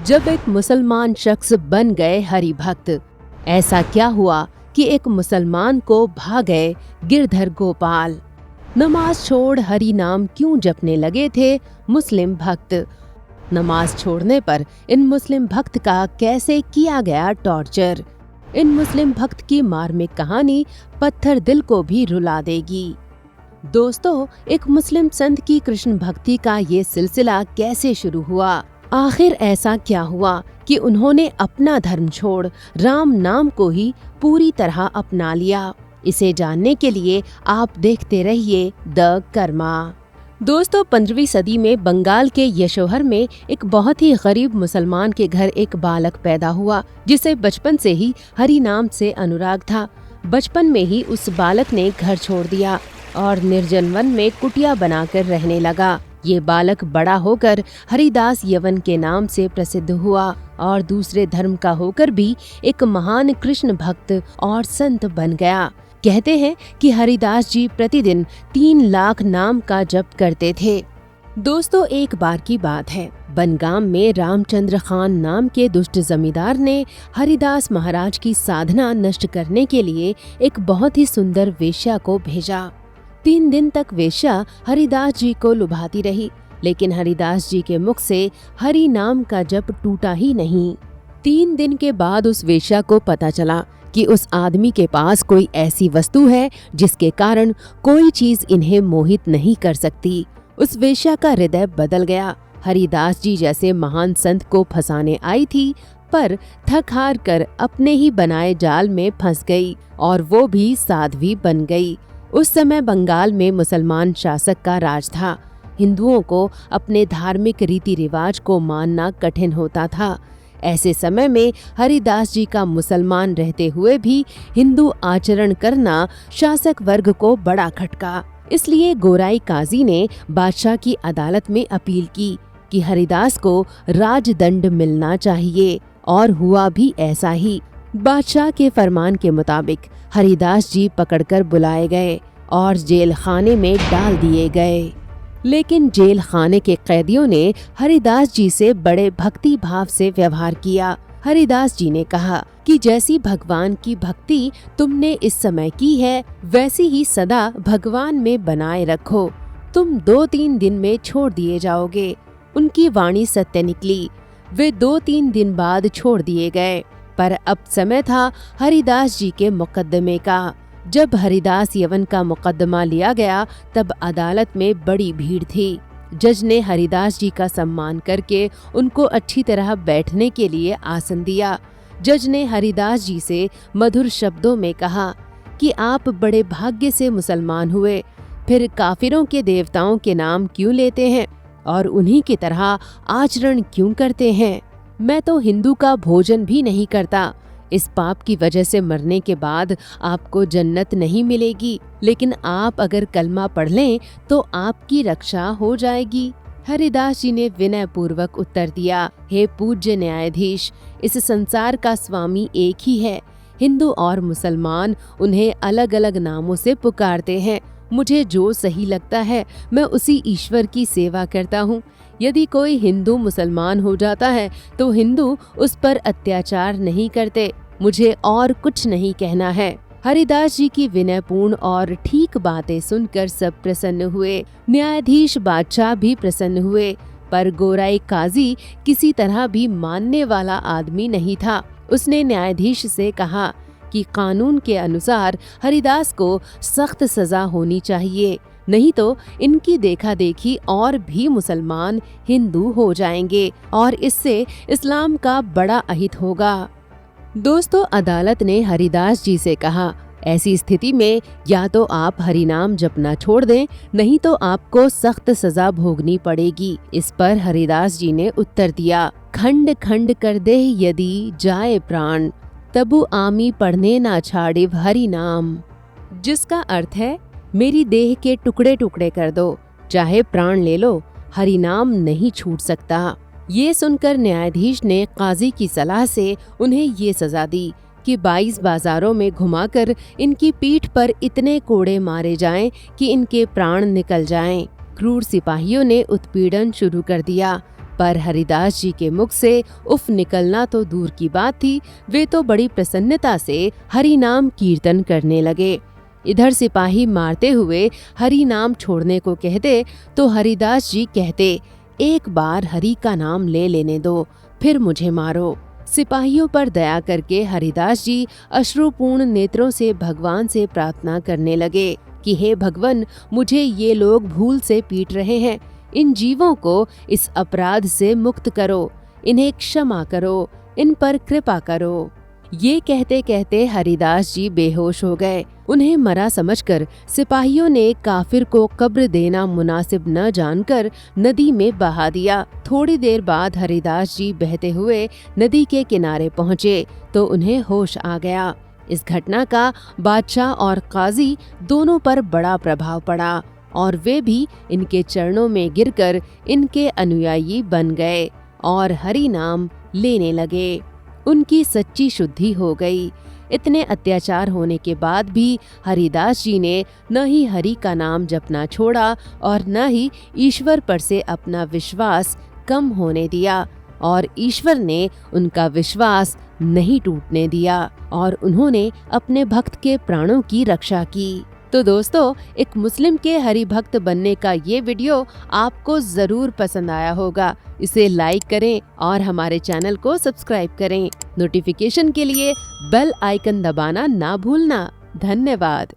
जब एक मुसलमान शख्स बन गए हरि भक्त। ऐसा क्या हुआ कि एक मुसलमान को भा गए गिरधर गोपाल। नमाज छोड़ हरि नाम क्यों जपने लगे थे मुस्लिम भक्त। नमाज छोड़ने पर इन मुस्लिम भक्त का कैसे किया गया टॉर्चर। इन मुस्लिम भक्त की मार्मिक कहानी पत्थर दिल को भी रुला देगी। दोस्तों, एक मुस्लिम संत की कृष्ण भक्ति का ये सिलसिला कैसे शुरू हुआ। आखिर ऐसा क्या हुआ कि उन्होंने अपना धर्म छोड़ राम नाम को ही पूरी तरह अपना लिया। इसे जानने के लिए आप देखते रहिए द कर्मा। दोस्तों, 15वीं सदी में बंगाल के यशोहर में एक बहुत ही गरीब मुसलमान के घर एक बालक पैदा हुआ, जिसे बचपन से ही हरि नाम से अनुराग था। बचपन में ही उस बालक ने घर छोड़ दिया और निर्जन वन में कुटिया बनाकर रहने लगा। ये बालक बड़ा होकर हरिदास यवन के नाम से प्रसिद्ध हुआ और दूसरे धर्म का होकर भी एक महान कृष्ण भक्त और संत बन गया। कहते हैं कि हरिदास जी प्रतिदिन 3 लाख नाम का जप करते थे। दोस्तों, एक बार की बात है, बनगाम में रामचंद्र खान नाम के दुष्ट जमींदार ने हरिदास महाराज की साधना नष्ट करने के लिए एक बहुत ही सुंदर वेश्या को भेजा। 3 दिन तक वेश्या हरिदास जी को लुभाती रही, लेकिन हरिदास जी के मुख से हरि नाम का जप टूटा ही नहीं। 3 दिन के बाद उस वेश्या को पता चला कि उस आदमी के पास कोई ऐसी वस्तु है जिसके कारण कोई चीज इन्हें मोहित नहीं कर सकती। उस वेश्या का हृदय बदल गया। हरिदास जी जैसे महान संत को फंसाने आई थी, पर थक हार कर अपने ही बनाए जाल में फंस गई और वो भी साध्वी बन गई। उस समय बंगाल में मुसलमान शासक का राज था। हिंदुओं को अपने धार्मिक रीति रिवाज को मानना कठिन होता था। ऐसे समय में हरिदास जी का मुसलमान रहते हुए भी हिंदू आचरण करना शासक वर्ग को बड़ा खटका। इसलिए गोराई काजी ने बादशाह की अदालत में अपील की कि हरिदास को राजदंड मिलना चाहिए, और हुआ भी ऐसा ही। बादशाह के फरमान के मुताबिक हरिदास जी पकड़कर बुलाए गए और जेल खाने में डाल दिए गए। लेकिन जेल खाने के कैदियों ने हरिदास जी से बड़े भक्ति भाव से व्यवहार किया। हरिदास जी ने कहा कि जैसी भगवान की भक्ति तुमने इस समय की है, वैसी ही सदा भगवान में बनाए रखो। तुम 2-3 दिन में छोड़ दिए जाओगे। उनकी वाणी सत्य निकली। वे 2-3 दिन बाद छोड़ दिए गए। पर अब समय था हरिदास जी के मुकदमे का। जब हरिदास यवन का मुकदमा लिया गया, तब अदालत में बड़ी भीड़ थी। जज ने हरिदास जी का सम्मान करके उनको अच्छी तरह बैठने के लिए आसन दिया। जज ने हरिदास जी से मधुर शब्दों में कहा कि आप बड़े भाग्य से मुसलमान हुए, फिर काफिरों के देवताओं के नाम क्यों लेते हैं और उन्हीं की तरह आचरण क्यों करते हैं। मैं तो हिंदू का भोजन भी नहीं करता। इस पाप की वजह से मरने के बाद आपको जन्नत नहीं मिलेगी, लेकिन आप अगर कलमा पढ़ लें तो आपकी रक्षा हो जाएगी। हरिदास जी ने विनय पूर्वक उत्तर दिया, हे पूज्य न्यायाधीश, इस संसार का स्वामी एक ही है। हिंदू और मुसलमान उन्हें अलग अलग नामों से पुकारते हैं। मुझे जो सही लगता है मैं उसी ईश्वर की सेवा करता हूँ। यदि कोई हिंदू मुसलमान हो जाता है तो हिंदू उस पर अत्याचार नहीं करते। मुझे और कुछ नहीं कहना है। हरिदास जी की विनयपूर्ण और ठीक बातें सुनकर सब प्रसन्न हुए। न्यायाधीश बादशाह भी प्रसन्न हुए, पर गोराई काजी किसी तरह भी मानने वाला आदमी नहीं था। उसने न्यायाधीश से कहा कि कानून के अनुसार हरिदास को सख्त सजा होनी चाहिए, नहीं तो इनकी देखा देखी और भी मुसलमान हिंदू हो जाएंगे और इससे इस्लाम का बड़ा अहित होगा। दोस्तों, अदालत ने हरिदास जी से कहा, ऐसी स्थिति में या तो आप हरिनाम जपना छोड़ दें, नहीं तो आपको सख्त सजा भोगनी पड़ेगी। इस पर हरिदास जी ने उत्तर दिया, खंड खंड कर दे यदि जाए प्राण, तबु आमी पढ़ने ना छाड़े हरि नाम। जिसका अर्थ है, मेरी देह के टुकड़े टुकड़े कर दो, चाहे प्राण ले लो, हरि नाम नहीं छूट सकता। ये सुनकर न्यायाधीश ने काजी की सलाह से उन्हें ये सजा दी कि 22 बाजारों में घुमाकर इनकी पीठ पर इतने कोड़े मारे जाएं कि इनके प्राण निकल जाएं। क्रूर सिपाहियों ने उत्पीड़न शुरू कर दिया। पर हरिदास जी के मुख से उफ निकलना तो दूर की बात थी, वे तो बड़ी प्रसन्नता से हरि नाम कीर्तन करने लगे। इधर सिपाही मारते हुए हरि नाम छोड़ने को कहते तो हरिदास जी कहते, एक बार हरि का नाम ले लेने दो, फिर मुझे मारो। सिपाहियों पर दया करके हरिदास जी अश्रुपूर्ण नेत्रों से भगवान से प्रार्थना करने लगे कि हे भगवान, मुझे ये लोग भूल से पीट रहे हैं, इन जीवों को इस अपराध से मुक्त करो, इन्हें क्षमा करो, इन पर कृपा करो। ये कहते कहते हरिदास जी बेहोश हो गए। उन्हें मरा समझकर सिपाहियों ने काफिर को कब्र देना मुनासिब न जानकर नदी में बहा दिया। थोड़ी देर बाद हरिदास जी बहते हुए नदी के किनारे पहुँचे तो उन्हें होश आ गया। इस घटना का बादशाह और काजी दोनों पर बड़ा प्रभाव पड़ा और वे भी इनके चरणों में गिरकर इनके अनुयायी बन गए और हरि नाम लेने लगे। उनकी सच्ची शुद्धि हो गई। इतने अत्याचार होने के बाद भी हरिदास जी ने न ही हरि का नाम जपना छोड़ा और न ही ईश्वर पर से अपना विश्वास कम होने दिया, और ईश्वर ने उनका विश्वास नहीं टूटने दिया और उन्होंने अपने भक्त के प्राणों की रक्षा की। तो दोस्तों, एक मुस्लिम के हरि भक्त बनने का ये वीडियो आपको जरूर पसंद आया होगा। इसे लाइक करें और हमारे चैनल को सब्सक्राइब करें। नोटिफिकेशन के लिए बेल आइकन दबाना ना भूलना। धन्यवाद।